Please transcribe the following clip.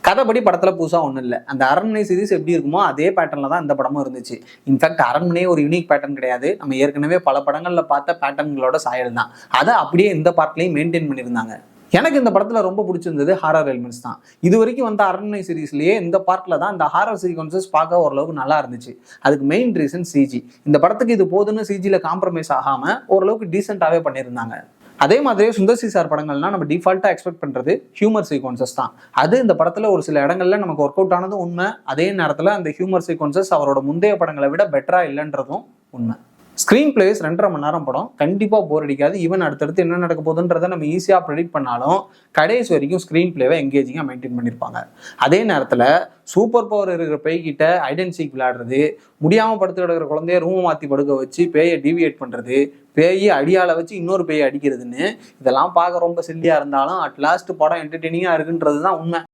கதைப்படி படத்துல புதுசா ஒன்றும் இல்லை. அந்த அரண்மனை சீரிஸ் எப்படி இருக்குமோ அதே பேட்டர்ல தான் இந்த படமும் இருந்துச்சு. இன்ஃபேக்ட் அரண்மனையே ஒரு யூனிக் பேட்டர்ன் கிடையாது. நம்ம ஏற்கனவே பல படங்கள்ல பார்த்த பேட்டர்ன்களோட சாயல் தான். அதை அப்படியே இந்த பார்ட்லையும் மெயின்டைன் பண்ணியிருந்தாங்க. எனக்கு இந்த படத்துல ரொம்ப பிடிச்சிருந்தது ஹாரர் எலிமெண்ட்ஸ் தான். இது வரைக்கும் வந்த அரண்மனை சீரிஸ்லயே இந்த பார்ட்ல தான் இந்த ஹாரர் சீக்வன்சஸ் பார்க்க ஓரளவுக்கு நல்லா இருந்துச்சு. அதுக்கு மெயின் ரீசன் சிஜி. இந்த படத்துக்கு இது போதுன்னு சிஜில காம்ப்ரமைஸ் ஆகாம ஓரளவுக்கு டீசென்டாவே பண்ணியிருந்தாங்க. அதே மாதிரியே சுந்தர் சி சார் படங்கள்னா நம்ம டிஃபால்ட்டா எக்ஸ்பெக்ட் பண்றது ஹியூமர் சீக்வன்சஸ் தான். அது இந்த படத்துல ஒரு சில இடங்கள்ல நமக்கு ஒர்க் அவுட் ஆனதும் உண்மை. அதே நேரத்துல அந்த ஹியூமர் சீக்வன்சஸ் அவரோட முந்தைய படங்களை விட பெட்டரா இல்லைன்றதும் உண்மை. ஸ்க்ரீன் பிளேஸ் 2.5 மணி நேரம் படம் கண்டிப்பாக போர் அடிக்காது. ஈவன் அடுத்தடுத்து என்ன நடக்க போகுதுன்றதை நம்ம ஈஸியாக ப்ரெடிக்ட் பண்ணாலும் கடைசி வரைக்கும் ஸ்க்ரீன் பிளேவை எங்கேஜிங்காக மெயின்டைன் பண்ணியிருப்பாங்க. அதே நேரத்தில் சூப்பர் பவர் இருக்கிற பேய்கிட்ட ஐடென்ட் சீக் விளையாடுறது, முடியாமல் படுத்து கிடக்கிற குழந்தைய ரூமை மாற்றி படுக்க வச்சு பேயை டிவியேட் பண்ணுறது, பேயை அடியால வச்சு இன்னொரு பேயை அடிக்கிறதுன்னு இதெல்லாம் பார்க்க ரொம்ப சில்லியாக இருந்தாலும் அட் லாஸ்ட் படம் என்டர்டெய்னிங்காக இருக்குன்றது தான் உண்மை.